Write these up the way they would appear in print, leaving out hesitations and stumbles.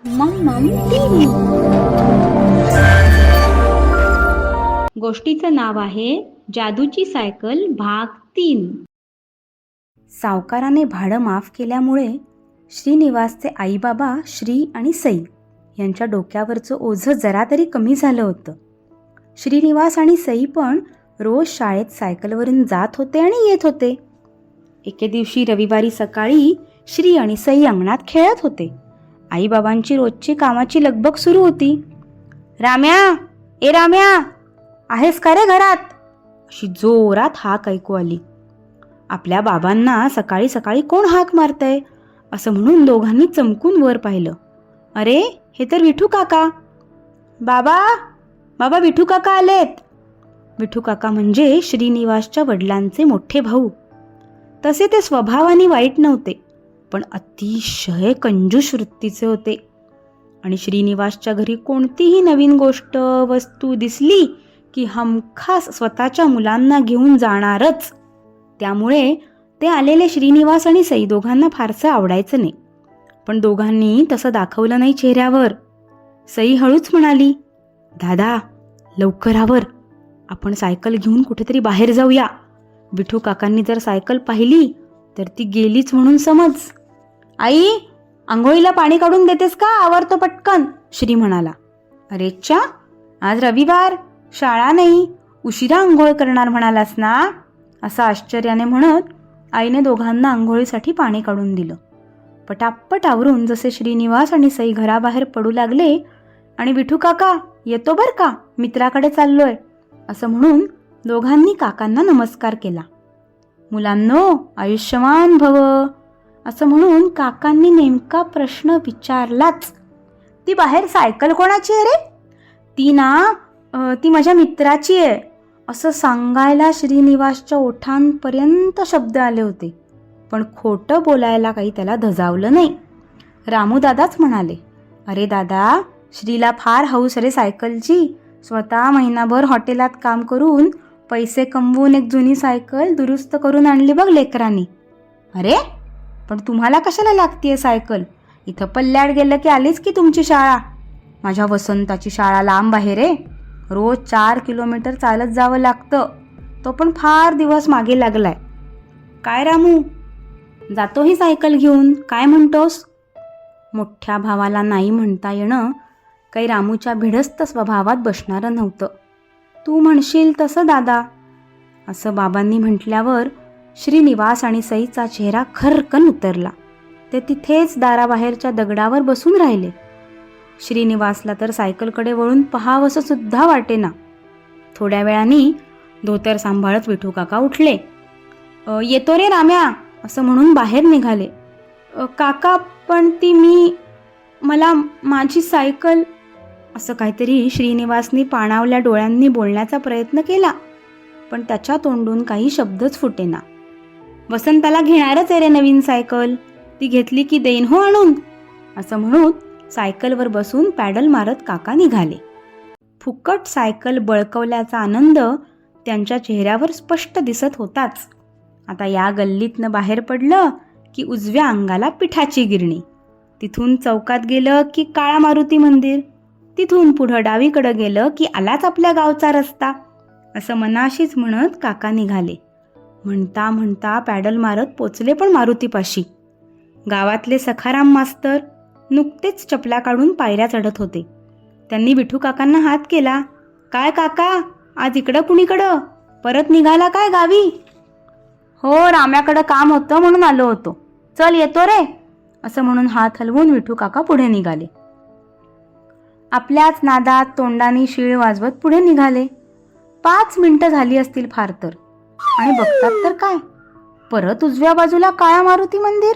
मम्मम TV. गोष्टीचं नाव आहे जादूची सायकल भाग 3. सावकाराने भाडं माफ केल्यामुळे श्रीनिवासचे आईबाबा श्री आणि सई यांच्या डोक्यावरचं ओझं जरा तरी कमी झालं होतं. श्रीनिवास आणि सई पण रोज शाळेत सायकलवरून जात होते आणि येत होते. एके दिवशी रविवारी सकाळी श्री आणि सई अंगणात खेळत होते. आईबाबांची रोजची कामाची लगबग सुरू होती. राम्या, ए राम्या, आहेस का रे घरात? अशी जोरात हाक ऐकू आली. आपल्या बाबांना सकाळी सकाळी कोण हाक मारतंय असं म्हणून दोघांनी चमकून वर पाहिलं. अरे, हे तर विठू काका. बाबा, बाबा, विठू काका आलेत. विठू काका म्हणजे श्रीनिवासच्या वडिलांचे मोठे भाऊ. तसे ते स्वभावाने वाईट नव्हते, पण अतिशय कंजूष वृत्तीचे होते. आणि श्रीनिवासच्या घरी कोणतीही नवीन गोष्ट वस्तू दिसली की हमखास स्वतःच्या मुलांना घेऊन जाणारच. त्यामुळे ते आलेले श्रीनिवास आणि सई दोघांना फारसं आवडायचं नाही. पण दोघांनी तसं दाखवलं नाही चेहऱ्यावर. सई हळूच म्हणाली, दादा, लवकर आवर, आपण सायकल घेऊन कुठेतरी बाहेर जाऊया. विठू काकांनी जर सायकल पाहिली तर ती गेलीच म्हणून समज. आई, आंघोळीला पाणी काढून देतेस का? आवरतो पटकन, श्री म्हणाला. अरे च्या, आज रविवार, शाळा नाही, उशिरा आंघोळ करणार म्हणालास ना? असं आश्चर्याने म्हणत आईने दोघांना आंघोळीसाठी पाणी काढून दिलं. पटापट आवरून जसे श्रीनिवास आणि सई घराबाहेर पडू लागले आणि विठू काका, येतो बर का, मित्राकडे चाललोय, असं म्हणून दोघांनी काकांना नमस्कार केला. मुलांनो, आयुष्यमान भव, असं म्हणून काकांनी नेमका प्रश्न विचारलाच. ती बाहेर सायकल कोणाची आहे रे? ती माझ्या मित्राची आहे, असं सांगायला श्रीनिवासच्या ओठांपर्यंत शब्द आले होते. पण खोटं बोलायला काही त्याला धजावलं नाही. रामू दादाच म्हणाले, अरे दादा, श्रीला फार हौस रे सायकलची. स्वतः महिनाभर हॉटेलात काम करून पैसे कमवून एक जुनी सायकल दुरुस्त करून आणली बघ लेकरांनी. अरे, पण तुम्हाला कशाला लागतीये सायकल? इथं पल्ल्याड गेलं की आलीच की तुमची शाळा. माझ्या वसंताची शाळा लांब आहे रे, रोज 4 किलोमीटर चालत जावं लागतं. तो पण फार दिवस मागे लागलाय. काय रामू, जातो ही सायकल घेऊन, काय म्हणतोस? मोठ्या भावाला नाही म्हणता येणं काही रामूच्या भिडस्त स्वभावात बसणारं नव्हतं. तू म्हणशील तसं दादा, असं बाबांनी म्हटल्यावर श्रीनिवास आणि सईचा चेहरा खरकन उतरला. ते तिथेच दाराबाहेरच्या दगडावर बसून राहिले. श्रीनिवासला तर सायकलकडे वळून पहावंसं सुद्धा वाटेना. थोड्या वेळाने धोतर सांभाळत विठू काका उठले. येतो रे राम्या, असं म्हणून बाहेर निघाले. काका, पण मला माझी सायकल, असं काहीतरी श्रीनिवासने पाणावल्या डोळ्यांनी बोलण्याचा प्रयत्न केला, पण त्याच्या तोंडून काही शब्दच फुटेना. वसंताला घेणारच आहे रे नवीन सायकल, ती घेतली की देईन हो आणून, असं म्हणून सायकलवर बसून पॅडल मारत काका निघाले. फुकट सायकल बळकवल्याचा आनंद त्यांच्या चेहऱ्यावर स्पष्ट दिसत होताच. आता या गल्लीतनं बाहेर पडलं की उजव्या अंगाला पिठाची गिरणी, तिथून चौकात गेलं की काळा मारुती मंदिर, तिथून पुढं डावीकडं गेलं की आलाच आपल्या गावचा रस्ता, असं मनाशीच म्हणत काका निघाले. म्हणता म्हणता पॅडल मारत पोचले पण मारुतीपाशी. गावातले सखाराम मास्तर नुकतेच चपला काढून पायऱ्या चढत होते. त्यांनी विठू काकांना हात केला. काय काका, आज इकडं कुणीकडं? परत निघाला काय गावी? हो, राम्याकडं काम होतं म्हणून आलो होतो. चल येतो रे, असं म्हणून हात हलवून विठू काका पुढे निघाले. आपल्याच नादात तोंडाने शीळ वाजवत पुढे निघाले. 5 मिनिटं झाली असतील फार तर, आणि बघतात तर काय, परत उजव्या बाजूला काळा मारुती मंदिर.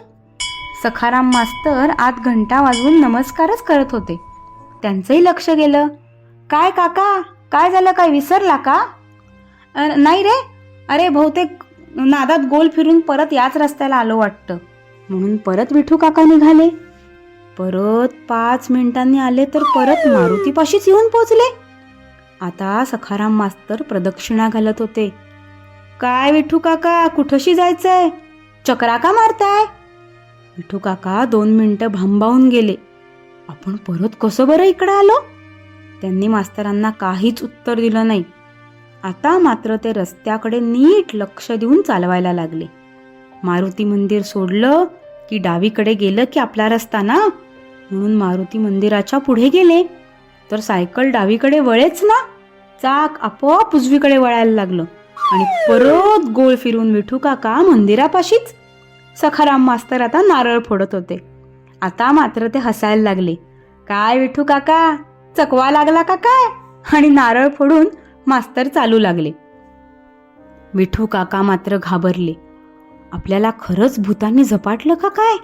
सखाराम मास्तर आत घंटा वाजवून नमस्कारच करत होते. त्यांचंही लक्ष गेलं. काय काका, काय झालं, काय विसरला का? नाही रे, अरे बहुतेक नादात गोल फिरून परत याच रस्त्याला आलो वाटतं, म्हणून परत विठू काका निघाले. परत 5 मिनिटांनी आले तर परत मारुतीपाशीच येऊन पोचले. आता सखाराम मास्तर प्रदक्षिणा घालत होते. काय विठू काका, कुठशी जायचंय? चक्रा का मारताय? विठू काका 2 मिनिटं भांबावून गेले. आपण परत कसं बरं इकडे आलो? त्यांनी मास्तरांना काहीच उत्तर दिलं नाही. आता मात्र ते रस्त्याकडे नीट लक्ष देऊन चालवायला लागले. मारुती मंदिर सोडलं की डावीकडे गेलं की आपला रस्ता ना, म्हणून मारुती मंदिराच्या पुढे गेले. तर सायकल डावीकडे वळेच ना, चाक आपोआप उजवीकडे वळायला लागलं आणि परत गोल फिरून विठू काका मंदिरापाशीच. सखाराम मास्तर आता नारळ फोडत होते. आता मात्र ते हसायला लागले. काय विठू काका, चकवा लागला का काय? आणि नारळ फोडून मास्तर चालू लागले. विठू काका मात्र घाबरले. आपल्याला खरंच भूतांनी झपाटलं का काय?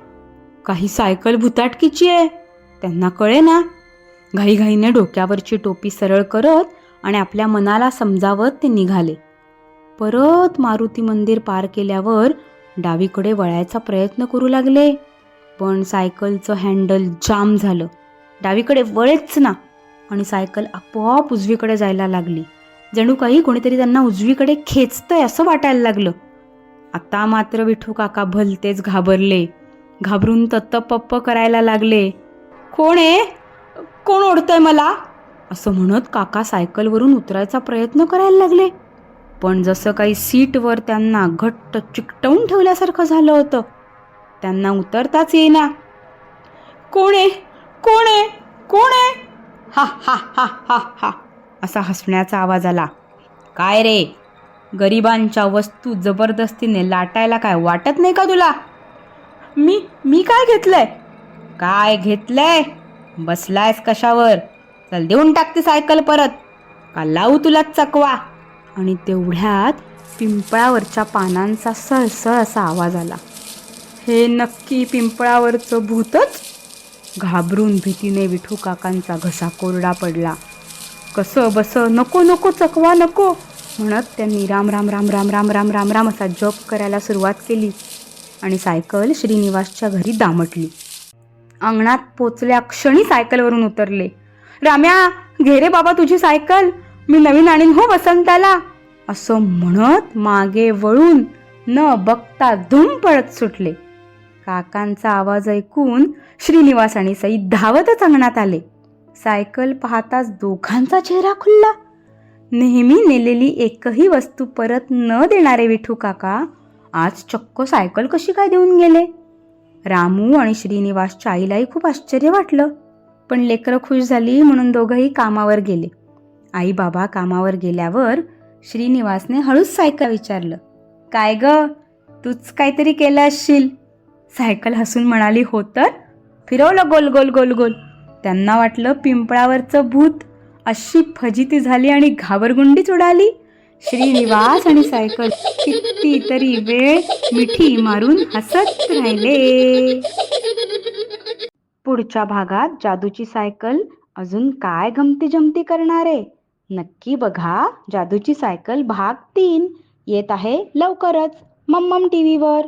काही सायकल भूताटकीची आहे, त्यांना कळे ना. घाईघाईने डोक्यावरची टोपी सरळ करत आणि आपल्या मनाला समजावत ते निघाले. परत मारुती मंदिर पार केल्यावर डावीकडे वळायचा प्रयत्न करू लागले, पण सायकलचं हँडल जाम झालं. डावीकडे वळेच ना आणि सायकल आपोआप उजवीकडे जायला लागली. जणू काही कोणीतरी त्यांना उजवीकडे खेचतंय असं वाटायला लागलं. आता मात्र विठू काका भलतेच घाबरले. घाबरून तत्तपप्प करायला लागले. कोण आहे? कोण ओढतंय मला? असं म्हणत काका सायकलवरून उतरायचा प्रयत्न करायला लागले. पण जसं काही सीटवर त्यांना घट्ट चिकटवून ठेवल्यासारखं झालं होतं. त्यांना उतरताच येईना. कोण आहे? कोण आहे? कोण आहे? हा हा हा हा हा असा हसण्याचा आवाज आला. काय रे, गरिबांच्या वस्तू जबरदस्तीने लाटायला काय वाटत नाही का तुला? मी काय घेतलंय? काय घेतलंय? बसलायस कशावर? चल देऊन टाकते सायकल परत, का लावू तुला चकवा? आणि तेवढ्यात पिंपळावरच्या पानांचा सळसळ असा आवाज आला. हे नक्की पिंपळावरचं भूतच? घाबरून भीतीने विठू काकांचा घसा कोरडा पडला. कसं बस, नको नको चकवा नको म्हणत त्यांनी राम राम राम राम राम राम राम राम असा जप करायला सुरुवात केली आणि सायकल श्रीनिवासच्या घरी दामटली. अंगणात पोचल्या क्षणी सायकलवरून उतरले. राम्या, घे रे बाबा तुझी सायकल, मी नवीन आणीन हो वसंताला, असं म्हणत मागे वळून न बघता धूम पळत सुटले. काकांचा आवाज ऐकून श्रीनिवास आणि सई धावतच अंगणात आले. सायकल पाहताच दोघांचा चेहरा खुलला. नेहमी नेलेली एकही वस्तू परत न देणारे विठू काका आज चक्क सायकल कशी काय देऊन गेले? रामू आणि श्रीनिवासच्या आईलाही खूप आश्चर्य वाटलं. पण लेकरं खुश झाली म्हणून दोघंही कामावर गेले. आई बाबा कामावर गेल्यावर श्रीनिवासने हळूच सायकल विचारलं, काय ग, तूच काहीतरी केलं असशील? सायकल हसून म्हणाली, हो तर. फिरवलं गोल गोल गोल गोल. त्यांना वाटलं पिंपळावरचं भूत. अशी फजिती झाली आणि घाबरगुंडीच उडाली. श्रीनिवास आणि सायकल कितीतरी वेळ मिठी मारून हसत राहिले. पुढच्या भागात जादूची सायकल अजून काय गमती जमती करणार आहे नक्की बघा. जादूची सायकल भाग 3 येत आहे लवकरच मम्मम टीव्हीवर.